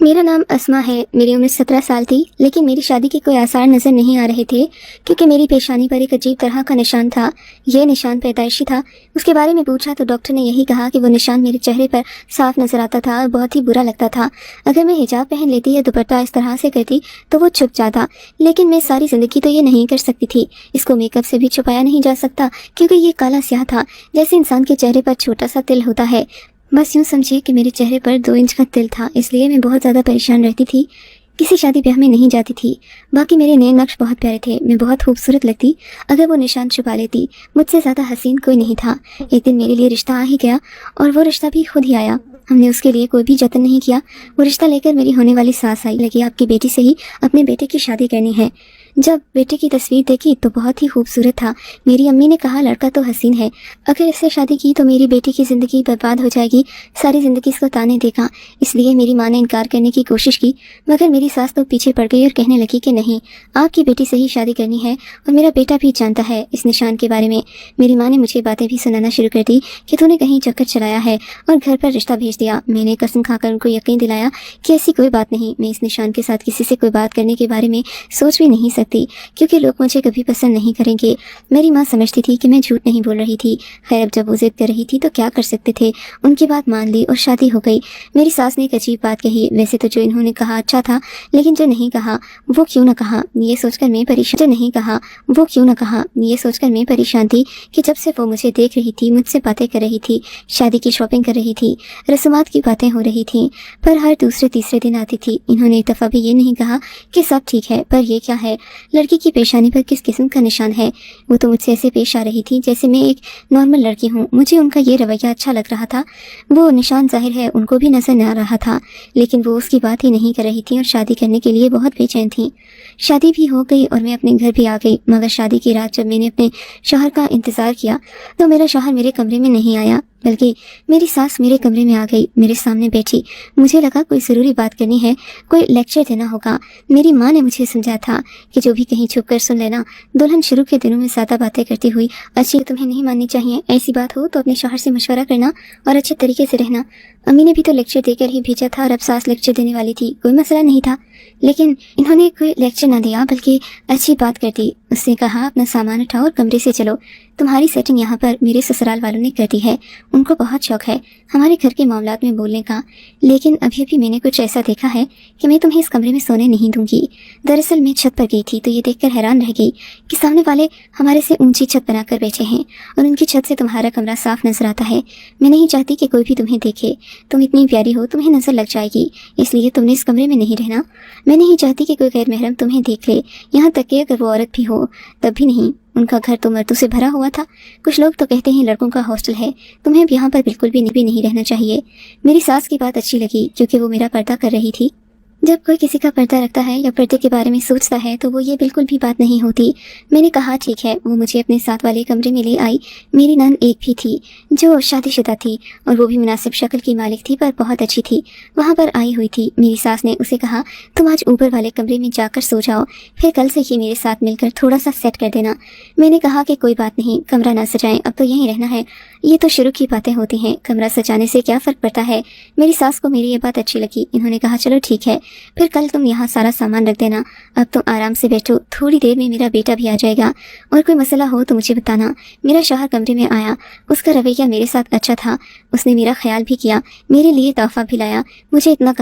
मेरा नाम अस्मा है। मेरी उम्र 17 साल थी, लेकिन मेरी शादी के कोई आसार नजर नहीं आ रहे थे क्योंकि मेरी पेशानी पर एक अजीब तरह का निशान था। यह निशान पैदाइशी था। उसके बारे में पूछा तो डॉक्टर ने यही कहा कि वो निशान मेरे चेहरे पर साफ नजर आता था और बहुत ही बुरा लगता था। अगर मैं हिजाब पहन लेती या दुपट्टा इस तरह से करती तो वो छुप जाता, लेकिन मैं सारी जिंदगी तो ये नहीं कर सकती थी। इसको मेकअप से भी छुपाया नहीं जा सकता क्योंकि ये काला स्याह था, जैसे इंसान के चेहरे पर छोटा सा तिल होता है। बस यूं समझिए कि मेरे चेहरे पर 2 इंच का तिल था, इसलिए मैं बहुत ज़्यादा परेशान रहती थी। किसी शादी ब्याह में नहीं जाती थी। बाकी मेरे नए नक्श बहुत प्यारे थे, मैं बहुत खूबसूरत लगती अगर वो निशान छुपा लेती। मुझसे ज़्यादा हसीन कोई नहीं था। एक दिन मेरे लिए रिश्ता आ ही गया और वो रिश्ता भी खुद ही आया। हमने उसके लिए कोई भी जतन नहीं किया। वो रिश्ता लेकर मेरी होने वाली सास आई। लगी आपकी बेटी से ही अपने बेटे की शादी करनी है। जब बेटे की तस्वीर देखी तो बहुत ही खूबसूरत था। मेरी अम्मी ने कहा लड़का तो हसीन है, अगर इससे शादी की तो मेरी बेटी की ज़िंदगी बर्बाद हो जाएगी, सारी ज़िंदगी इसको ताने देगा। इसलिए मेरी माँ ने इनकार करने की कोशिश की, मगर मेरी सास तो पीछे पड़ गई और कहने लगी कि नहीं, आपकी बेटी से ही शादी करनी है और मेरा बेटा भी जानता है इस निशान के बारे में। मेरी माँ ने मुझे बातें भी सुनाना शुरू कर दी कि तूने कहीं चक्कर चलाया है और घर पर रिश्ता भेज दिया। मैंने कसम खाकर उनको यकीन दिलाया कि ऐसी कोई बात नहीं, मैं इस निशान के साथ किसी से कोई बात करने के बारे में सोच भी नहीं सकती क्योंकि लोग मुझे कभी पसंद नहीं करेंगे। मेरी माँ समझती थी कि मैं झूठ नहीं बोल रही थी। खैर, अब जब वो जिद कर रही थी तो क्या कर सकते थे। उनकी बात मान ली और शादी हो गई। मेरी सास ने एक अजीब बात कही। वैसे तो जो इन्होंने कहा अच्छा था, लेकिन जो नहीं कहा वो क्यों न कहा ये सोचकर मैं परेशान थी कि जब से वो मुझे देख रही थी, मुझसे बातें कर रही थी, शादी की शॉपिंग कर रही थी, रस्मात की बातें हो रही थी, पर हर दूसरे तीसरे दिन आती थी। इन्होंने एक दफ़ा भी ये नहीं कहा कि सब ठीक है, पर ये क्या है, लड़की की पेशानी पर किस किस्म का निशान है। वो तो मुझसे ऐसे पेश आ रही थी जैसे मैं एक नॉर्मल लड़की हूँ। मुझे उनका ये रवैया अच्छा लग रहा था। वो निशान जाहिर है उनको भी नजर न आ रहा था, लेकिन वो उसकी बात ही नहीं कर रही थी और शादी करने के लिए बहुत बेचैन थी। शादी भी हो गई और मैं अपने घर भी आ गई, मगर शादी की रात जब मैंने अपने शौहर का इंतज़ार किया तो मेरा शौहर मेरे कमरे में नहीं आया, बल्कि मेरी सास मेरे कमरे में आ गई, मेरे सामने बैठी। मुझे लगा कोई ज़रूरी बात करनी है, कोई लेक्चर देना होगा। मेरी माँ ने मुझे समझाया था कि जो भी कहीं छुप कर सुन लेना। दुल्हन शुरू के दिनों में ज़्यादा बातें करती हुई, अच्छी तुम्हें नहीं माननी चाहिए, ऐसी बात हो तो अपने शौहर से मशवरा करना और अच्छे तरीके से रहना। अम्मी ने भी तो लेक्चर देकर ही भेजा था और अब सास लेक्चर देने वाली थी, कोई मसला नहीं था। लेकिन इन्होंने कोई लेक्चर ना दिया बल्कि अच्छी बात कर दी। उसने कहा अपना सामान उठाओ और कमरे से चलो, तुम्हारी सेटिंग यहाँ पर मेरे ससुराल वालों ने कर दी है। उनको बहुत शौक है हमारे घर के मामलात में बोलने का, लेकिन अभी अभी मैंने कुछ ऐसा देखा है कि मैं तुम्हें इस कमरे में सोने नहीं दूंगी। दरअसल मैं छत पर गई थी तो ये देखकर हैरान रह गई कि सामने वाले हमारे से ऊंची छत बनाकर बैठे हैं और उनकी छत से तुम्हारा कमरा साफ नजर आता है। मैं नहीं चाहती कि कोई भी तुम्हें देखे, तुम इतनी प्यारी हो, तुम्हें नजर लग जाएगी, इसलिए तुमने इस कमरे में नहीं रहना। मैं नहीं चाहती कि कोई गैर महरम तुम्हें देख ले, यहाँ तक कि अगर वो औरत भी हो तब भी नहीं। उनका घर तो मर्दों से भरा हुआ था। कुछ लोग तो कहते हैं लड़कों का हॉस्टल है, तुम्हें यहाँ पर बिल्कुल भी नहीं रहना चाहिए। मेरी सास की बात अच्छी लगी क्योंकि वो मेरा पर्दा कर रही थी। जब कोई किसी का पर्दा रखता है या पर्दे के बारे में सोचता है तो वो ये बिल्कुल भी बात नहीं होती। मैंने कहा ठीक है। वो मुझे अपने साथ वाले कमरे में ले आई। मेरी नंद एक भी थी जो शादीशुदा थी और वो भी मुनासिब शक्ल की मालिक थी, पर बहुत अच्छी थी। वहाँ पर आई हुई थी। मेरी सास ने उसे कहा तुम आज ऊपर वाले कमरे में जाकर सो जाओ, फिर कल से ये मेरे साथ मिलकर थोड़ा सा सेट कर देना। मैंने कहा कि कोई बात नहीं, कमरा ना सजाएं, अब तो यहीं रहना है। ये तो शुरू की बातें होती हैं, कमरा सजाने से क्या फ़र्क पड़ता है। मेरी सास को मेरी ये बात अच्छी लगी। इन्होंने कहा चलो ठीक है, फिर कल तुम यहाँ सारा सामान रख देना, अब तुम आराम से बैठो, थोड़ी देर में मेरा बेटा भी आ जाएगा और कोई मसला हो तो मुझे बताना। मेरा शौहर कमरे में आया। उसका रवैया मेरे साथ अच्छा था। उसने मेरा ख्याल भी किया, मेरे लिए तोहफा भी लाया। मुझे इतना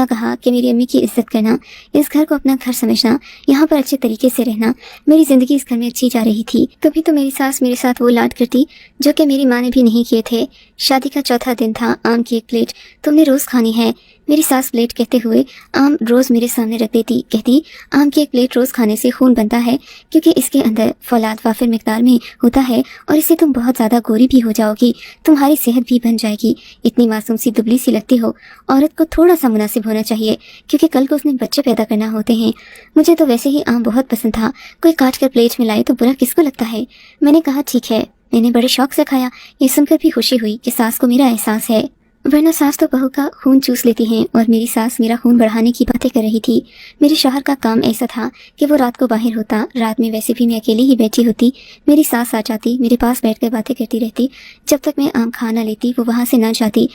कहा कि मेरी अम्मी की इज्जत करना, इस घर को अपना घर समझना, यहाँ पर अच्छे तरीके से रहना। मेरी जिंदगी इस घर में अच्छी जा रही थी। कभी तो मेरी सास मेरे साथ वो लाड करती जो कि मेरी माँ ने भी नहीं किए थे। शादी का चौथा दिन था। आम की एक प्लेट तुमने रोज़ खानी है। मेरी सास प्लेट कहते हुए आम रोज़ मेरे सामने रख देती। कहती आम की एक प्लेट रोज़ खाने से खून बनता है क्योंकि इसके अंदर फौलाद वाफिर मिकदार में होता है और इससे तुम बहुत ज़्यादा गोरी भी हो जाओगी, तुम्हारी सेहत भी बन जाएगी। इतनी मासूम सी दुबली सी लगती हो। औरत को थोड़ा सा मुनासिब होना चाहिए क्योंकि कल को उसने बच्चे पैदा करना होते हैं। मुझे तो वैसे ही आम बहुत पसंद था, कोई काट कर प्लेट में लाए तो बुरा किसको लगता है। मैंने कहा ठीक है। मैंने बड़े शौक से खाया। ये सुनकर भी खुशी हुई कि सास को मेरा एहसास है, वरना सास तो बहू का खून चूस लेती हैं और मेरी सास मेरा खून बढ़ाने की बातें कर रही थी। मेरे शौहर का काम ऐसा था कि वो रात को बाहर होता, रात में वैसे भी मैं अकेली ही बैठी होती। मेरी सास आ जाती, मेरे पास बैठकर बातें करती रहती। जब तक मैं आम खा ना लेती वो वहाँ से ना जाती।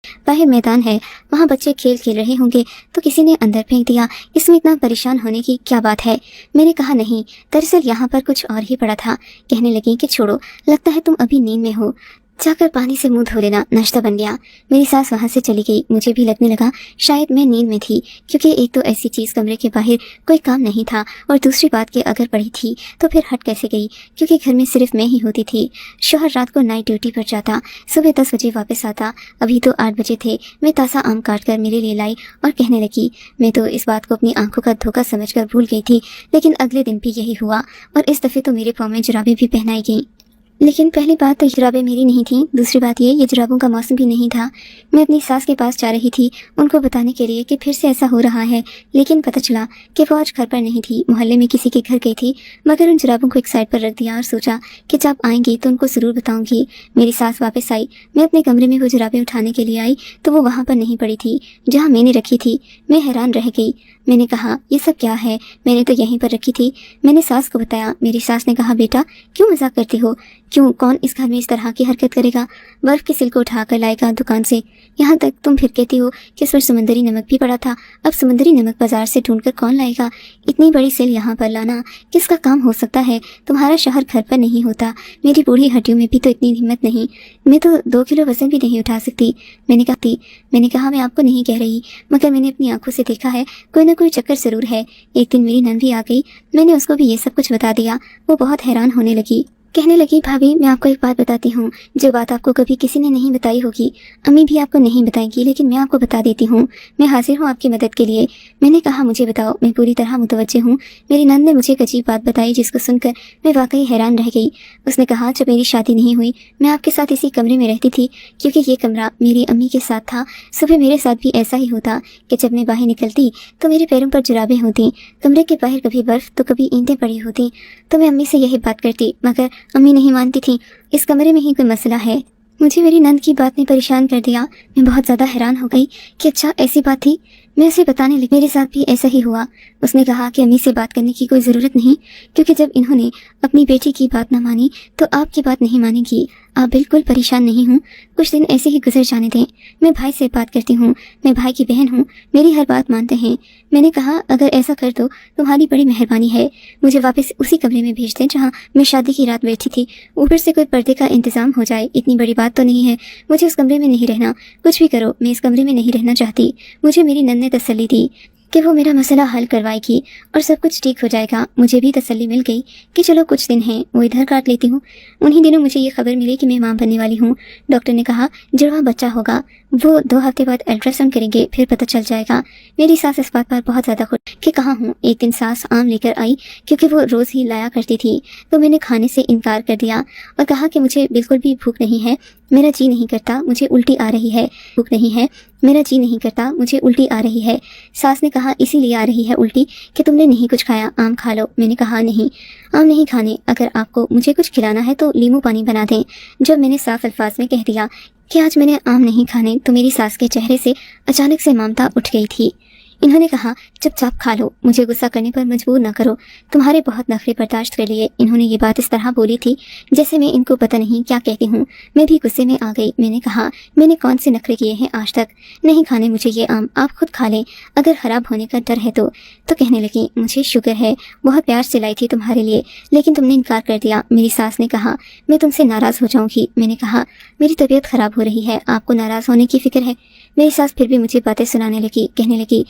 बाहर मैदान है, वहाँ बच्चे खेल खेल रहे होंगे तो किसी ने अंदर फेंक दिया, इसमें इतना परेशान होने की क्या बात है। मैंने कहा नहीं, दरअसल यहाँ पर कुछ और ही पड़ा था। कहने लगी कि छोड़ो, लगता है तुम अभी नींद में हो, जाकर पानी से मुंह धो लेना, नाश्ता बन गया। मेरी सास वहां से चली गई। मुझे भी लगने लगा शायद मैं नींद में थी, क्योंकि एक तो ऐसी चीज कमरे के बाहर कोई काम नहीं था, और दूसरी बात कि अगर पड़ी थी तो फिर हट कैसे गई, क्योंकि घर में सिर्फ मैं ही होती थी। शौहर रात को नाइट ड्यूटी पर जाता, सुबह 10 बजे वापस आता। अभी तो 8 बजे थे। मैं ताज़ा आम काट कर मेरे लिए लाई और कहने लगी। मैं तो इस बात को अपनी आंखों का धोखा समझकर भूल गई थी, लेकिन अगले दिन भी यही हुआ, और इस दफे तो मेरे पाँव में जुराबें भी पहनाई गईं। लेकिन पहली बात तो जुराबें मेरी नहीं थी, दूसरी बात ये जुराबों का मौसम भी नहीं था। मैं अपनी सास के पास जा रही थी उनको बताने के लिए कि फिर से ऐसा हो रहा है, लेकिन पता चला कि वो आज घर पर नहीं थी, मोहल्ले में किसी के घर गई थी। मगर उन जुराबों को एक साइड पर रख दिया और सोचा कि जब आएंगी तो उनको ज़रूर बताऊंगी। मेरी सास वापस आई। मैं अपने कमरे में वो जुराबें उठाने के लिए आई तो वो वहाँ पर नहीं पड़ी थी जहाँ मैंने रखी थी। मैं हैरान रह गई। मैंने कहा ये सब क्या है, मैंने तो यहीं पर रखी थी। मैंने सास को बताया। मेरी सास ने कहा बेटा क्यों मजाक करती हो, क्यों, कौन इस घर में इस तरह की हरकत करेगा। बर्फ की सिल को उठा कर लाएगा दुकान से, यहाँ तक तुम फिर कहती हो कि इस पर समंदरी नमक भी पड़ा था। अब समंदरी नमक बाजार से ढूंढकर कौन लाएगा, इतनी बड़ी सिल यहाँ पर लाना किसका काम हो सकता है। तुम्हारा शहर घर पर नहीं होता, मेरी बूढ़ी हड्डियों में भी तो इतनी हिम्मत नहीं, मैं तो 2 किलो वजन भी नहीं उठा सकती। मैंने कहा मैं आपको नहीं कह रही, मगर मैंने अपनी आंखों से देखा है, कोई ना कोई चक्कर जरूर है। एक दिन मेरी नंद भी आ गई, मैंने उसको भी ये सब कुछ बता दिया। वो बहुत हैरान होने लगी, कहने लगी भाभी मैं आपको एक बात बताती हूँ, जो बात आपको कभी किसी ने नहीं बताई होगी, अम्मी भी आपको नहीं बताएंगी, लेकिन मैं आपको बता देती हूँ। मैं हाजिर हूँ आपकी मदद के लिए। मैंने कहा मुझे बताओ, मैं पूरी तरह मुतवज्जे हूँ। मेरी नंद ने मुझे एक अजीब बात बताई जिसको सुनकर मैं वाकई हैरान रह गई। उसने कहा जब मेरी शादी नहीं हुई मैं आपके साथ इसी कमरे में रहती थी, क्योंकि ये कमरा मेरी अम्मी के साथ था। सुबह मेरे साथ भी ऐसा ही होता कि जब मैं बाहर निकलती तो मेरे पैरों पर जुराबें होती, कमरे के बाहर कभी बर्फ तो कभी ईंटें पड़ी होती। तो मैं अम्मी से यही बात करती, मगर अम्मी नहीं मानती थी। इस कमरे में ही कोई मसला है। मुझे मेरी नंद की बात ने परेशान कर दिया। मैं बहुत ज़्यादा हैरान हो गई कि अच्छा ऐसी बात थी। मैं उसे बताने लगी मेरे साथ भी ऐसा ही हुआ। उसने कहा कि अम्मी से बात करने की कोई ज़रूरत नहीं, क्योंकि जब इन्होंने अपनी बेटी की बात न मानी तो आपकी बात नहीं मानेगी। आप बिल्कुल परेशान नहीं हूँ, कुछ दिन ऐसे ही गुजर जाने दें। मैं भाई से बात करती हूँ, मैं भाई की बहन हूँ, मेरी हर बात मानते हैं। मैंने कहा अगर ऐसा कर दो तुम्हारी बड़ी मेहरबानी है, मुझे वापस उसी कमरे में भेज दें जहाँ मैं शादी की रात बैठी थी। ऊपर से कोई पर्दे का इंतजाम हो जाए, इतनी बड़ी बात तो नहीं है। मुझे उस कमरे में नहीं रहना, कुछ भी करो मैं इस कमरे में नहीं रहना चाहती। मुझे मेरी नंद ने तसल्ली दी कि वो मेरा मसला हल करवाएगी और सब कुछ ठीक हो जाएगा। मुझे भी तसल्ली मिल गई कि चलो कुछ दिन हैं वो इधर काट लेती हूँ। उन्हीं दिनों मुझे ये खबर मिली कि मैं मां बनने वाली हूँ। डॉक्टर ने कहा जुड़वा बच्चा होगा, वो 2 हफ्ते बाद अल्ट्रासाउंड करेंगे, फिर पता चल जाएगा। मेरी सास इस बात पर बहुत ज़्यादा खुश कि कहाँ हूँ। एक दिन सास आम लेकर आई, क्योंकि वो रोज़ ही लाया करती थी, तो मैंने खाने से इनकार कर दिया और कहा कि मुझे बिल्कुल भी भूख नहीं है, मेरा जी नहीं करता, मुझे उल्टी आ रही है। भूख नहीं है, मेरा जी नहीं करता, मुझे उल्टी आ रही है। सास ने कहा इसीलिए आ रही है उल्टी कि तुमने नहीं कुछ खाया, आम खा लो। मैंने कहा नहीं, आम नहीं खाने, अगर आपको मुझे कुछ खिलाना है तो नींबू पानी बना दें। जब मैंने साफ अल्फाज में कह दिया कि आज मैंने आम नहीं खाने, तो मेरी सास के चेहरे से अचानक से ममता उठ गई थी। इन्होंने कहा चुपचाप खा लो, मुझे गुस्सा करने पर मजबूर न करो, तुम्हारे बहुत नखरे बर्दाश्त कर लिए। इन्होंने ये बात इस तरह बोली थी जैसे मैं इनको पता नहीं क्या कहती हूँ। मैं भी गुस्से में आ गई। मैंने कहा मैंने कौन से नखरे किए हैं आज तक, नहीं खाने मुझे ये आम, आप खुद खा लें अगर ख़राब होने का डर है तो। कहने लगी मुझे शुगर है, बहुत प्यार से लाई थी तुम्हारे लिए, लेकिन तुमने इनकार कर दिया। मेरी सास ने कहा मैं तुमसे नाराज़ हो जाऊँगी। मैंने कहा मेरी तबीयत ख़राब हो रही है, आपको नाराज़ होने की फ़िक्र है। मेरी सास फिर भी मुझे बातें सुनाने लगी, कहने लगी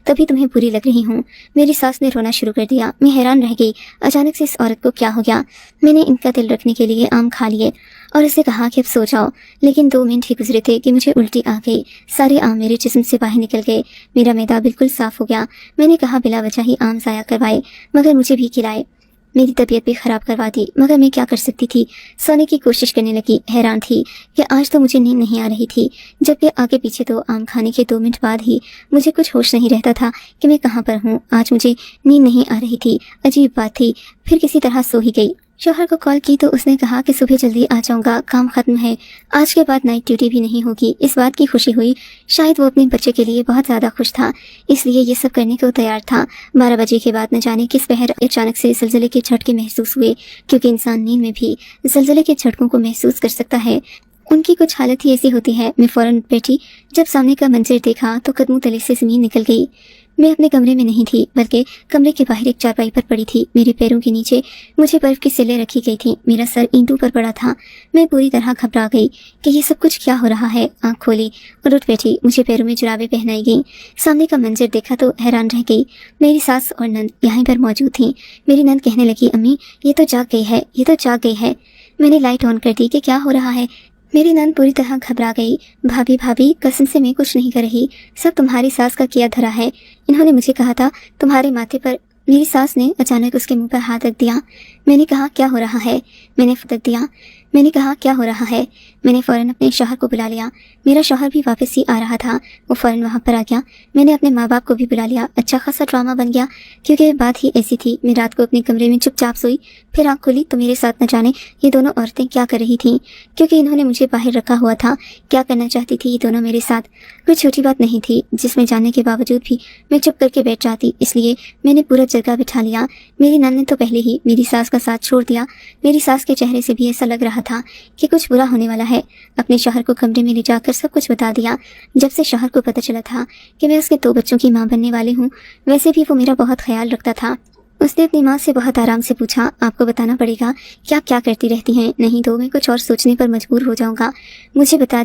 तभी तुम्हें बुरी लग रही हूँ। मेरी सास ने रोना शुरू कर दिया। मैं हैरान रह गई, अचानक से इस औरत को क्या हो गया। मैंने इनका दिल रखने के लिए आम खा लिए और उसे कहा कि अब सो जाओ, लेकिन 2 मिनट ही गुजरे थे कि मुझे उल्टी आ गई। सारे आम मेरे जिस्म से बाहर निकल गए, मेरा मैदा बिल्कुल साफ हो गया। मैंने कहा बिला वजह ही आम ज़ाया करवाए, मगर मुझे भी खिलाए। मेरी तबीयत भी ख़राब करवा दी, मगर मैं क्या कर सकती थी। सोने की कोशिश करने लगी। हैरान थी कि आज तो मुझे नींद नहीं आ रही थी, जबकि आगे पीछे तो आम खाने के 2 मिनट बाद ही मुझे कुछ होश नहीं रहता था कि मैं कहाँ पर हूँ। आज मुझे नींद नहीं आ रही थी, अजीब बात थी। फिर किसी तरह सो ही गई। शौहर को कॉल की तो उसने कहा कि सुबह जल्दी आ जाऊंगा, काम खत्म है, आज के बाद नाइट ड्यूटी भी नहीं होगी। इस बात की खुशी हुई, शायद वो अपने बच्चे के लिए बहुत ज़्यादा खुश था, इसलिए ये सब करने को तैयार था। 12 बजे के बाद न जाने किस पहर अचानक से ज़लज़ले के झटके महसूस हुए, क्योंकि इंसान नींद में भी ज़लज़ले के झटकों को महसूस कर सकता है। ان کی کچھ حالت ہی ایسی ہوتی ہے۔ میں فوراً اٹھ بیٹھی۔ جب سامنے کا منظر دیکھا تو قدموں تلے سے زمین نکل گئی۔ میں اپنے کمرے میں نہیں تھی بلکہ کمرے کے باہر ایک چارپائی پر پڑی تھی۔ میرے پیروں کے نیچے مجھے برف کی سلیں رکھی گئی تھیں۔ میرا سر اینٹوں پر پڑا تھا۔ میں پوری طرح گھبرا گئی کہ یہ سب کچھ کیا ہو رہا ہے۔ آنکھ کھولی اور اٹھ بیٹھی۔ مجھے پیروں میں جرابیں پہنائی گئیں۔ سامنے کا منظر دیکھا تو حیران رہ گئی۔ میری ساس اور نند یہیں پر موجود تھیں۔ میری نند کہنے لگی، امی یہ تو جاگ گئی ہے، یہ تو جاگ گئی ہے۔ میں نے لائٹ آن کر دی کہ کیا ہو رہا ہے۔ میری نند پوری طرح گھبرا گئی۔ بھابھی قسم سے میں کچھ نہیں کر رہی، سب تمہاری ساس کا کیا دھرا ہے۔ انہوں نے مجھے کہا تھا تمہارے ماتھے پر۔ میری ساس نے اچانک اس کے منہ پر ہاتھ رکھ دیا۔ میں نے کہا کیا ہو رہا ہے؟ میں نے کہا کیا ہو رہا ہے؟ میں نے فوراً اپنے شوہر کو بلا لیا۔ میرا شوہر بھی واپس ہی آ رہا تھا، وہ فوراً وہاں پر آ گیا۔ میں نے اپنے ماں باپ کو بھی بلا لیا۔ اچھا خاصا ڈرامہ بن گیا، کیونکہ بات ہی ایسی تھی۔ میں رات کو اپنے کمرے میں چپ چاپ سوئی، پھر آنکھ کھولی تو میرے ساتھ نہ جانے یہ دونوں عورتیں کیا کر رہی تھیں، کیونکہ انہوں نے مجھے باہر رکھا ہوا تھا۔ کیا کرنا چاہتی تھی یہ دونوں میرے ساتھ؟ کوئی چھوٹی بات نہیں تھی جس میں جاننے کے باوجود بھی میں چپ کر کے بیٹھ جاتی، اس لیے میں نے پورا جرگہ بٹھا لیا۔ میری نند نے تو پہلے ہی میری ساس کا ساتھ چھوڑ دیا۔ میری ساس کے چہرے سے بھی ایسا لگ رہا تھا کہ کچھ برا ہونے والا ہے۔ اپنے شوہر کو کمرے میں لے جا کر سب کچھ بتا دیا۔ جب سے شوہر کو پتہ چلا تھا کہ میں اس کے 2 بچوں کی ماں بننے والی ہوں، ویسے بھی وہ میرا بہت خیال رکھتا تھا۔ اس نے اپنی ماں سے بہت آرام سے پوچھا، آپ کو بتانا پڑے گا کہ آپ کیا کرتی رہتی ہیں، نہیں تو میں کچھ اور سوچنے پر مجبور ہو جاؤں گا، مجھے بتا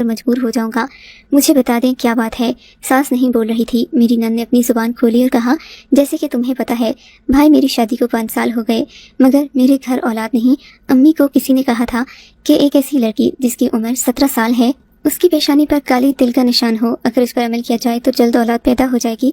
دیں کیا بات ہے۔ ساس نہیں بول رہی تھی۔ میری نند نے اپنی زبان کھولی اور کہا، جیسے کہ تمہیں پتہ ہے بھائی میری شادی کو 5 سال ہو گئے، مگر میرے گھر اولاد نہیں۔ امی کو کسی نے کہا تھا کہ ایک ایسی لڑکی جس کی عمر 17 سال ہے، اس کی پیشانی پر کالی تل کا نشان ہو، اگر اس پر عمل کیا جائے تو جلد اولاد پیدا ہو جائے گی۔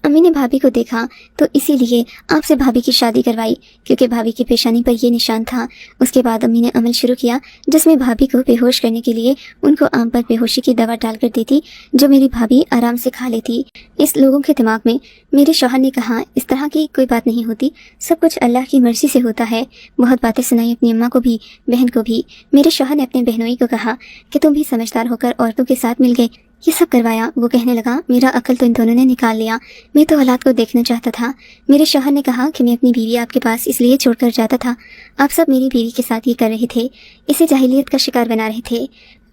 امی نے بھابھی کو دیکھا تو اسی لیے آپ سے بھابھی کی شادی کروائی، کیونکہ بھابھی کی پیشانی پر یہ نشان تھا۔ اس کے بعد امی نے عمل شروع کیا جس میں بھابھی کو بے ہوش کرنے کے لیے ان کو آم پر بے ہوشی کی دوا ڈال کر دیتی، جو میری بھابھی آرام سے کھا لیتی۔ اس لوگوں کے دماغ میں میرے شوہر نے کہا، اس طرح کی کوئی بات نہیں ہوتی، سب کچھ اللہ کی مرضی سے ہوتا ہے۔ بہت باتیں سنائی اپنی اماں کو بھی، بہن کو بھی۔ میرے شوہر نے اپنے بہنوئی کو کہا کہ تم بھی سمجھدار ہو کر عورتوں کے ساتھ مل گئے، یہ سب کروایا۔ وہ کہنے لگا، میرا عقل تو ان دونوں نے نکال لیا، میں تو اولاد کو دیکھنا چاہتا تھا۔ میرے شوہر نے کہا کہ میں اپنی بیوی آپ کے پاس اس لیے چھوڑ کر جاتا تھا، آپ سب میری بیوی کے ساتھ یہ کر رہے تھے، اسے جاہلیت کا شکار بنا رہے تھے۔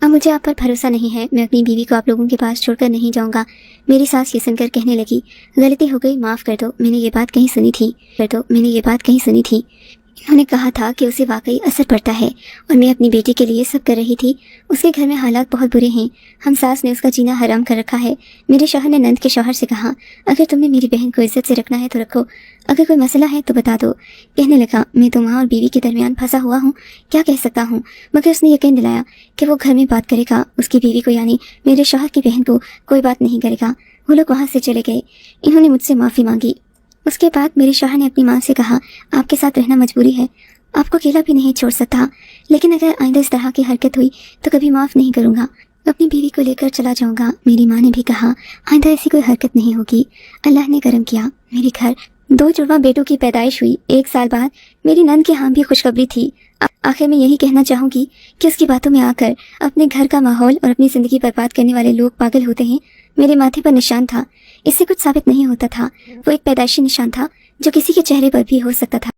اب مجھے آپ پر بھروسہ نہیں ہے، میں اپنی بیوی کو آپ لوگوں کے پاس چھوڑ کر نہیں جاؤں گا۔ میری ساس یہ سن کر کہنے لگی، غلطی ہو گئی، معاف کر دو، میں نے یہ بات کہیں سنی تھی۔ انہوں نے کہا تھا کہ اسے واقعی اثر پڑتا ہے اور میں اپنی بیٹی کے لیے سب کر رہی تھی۔ اس کے گھر میں حالات بہت برے ہیں، ہم ساس نے اس کا جینا حرام کر رکھا ہے۔ میرے شوہر نے نند کے شوہر سے کہا، اگر تم نے میری بہن کو عزت سے رکھنا ہے تو رکھو، اگر کوئی مسئلہ ہے تو بتا دو۔ کہنے لگا، میں تو ماں اور بیوی کے درمیان پھنسا ہوا ہوں، کیا کہہ سکتا ہوں؟ مگر اس نے یقین دلایا کہ وہ گھر میں بات کرے گا، اس کی بیوی کو یعنی میرے شوہر کی بہن کو کوئی بات نہیں کرے گا۔ وہ لوگ وہاں سے چلے گئے۔ انہوں نے مجھ سے معافی مانگی۔ اس کے بعد میرے شوہر نے اپنی ماں سے کہا، آپ کے ساتھ رہنا مجبوری ہے، آپ کو اکیلا بھی نہیں چھوڑ سکتا، لیکن اگر آئندہ اس طرح کی حرکت ہوئی تو کبھی معاف نہیں کروں گا، اپنی بیوی کو لے کر چلا جاؤں گا۔ میری ماں نے بھی کہا، آئندہ ایسی کوئی حرکت نہیں ہوگی۔ اللہ نے کرم کیا، میرے گھر 2 جڑواں بیٹوں کی پیدائش ہوئی۔ 1 سال بعد میری نند کے ہاں بھی خوشخبری تھی۔ آخر میں یہی کہنا چاہوں گی کہ اس کی باتوں میں آ کر اپنے گھر کا ماحول اور اپنی زندگی برباد کرنے والے لوگ پاگل ہوتے ہیں۔ میرے ماتھے پر نشان تھا، اس سے کچھ ثابت نہیں ہوتا تھا، وہ ایک پیدائشی نشان تھا جو کسی کے چہرے پر بھی ہو سکتا تھا۔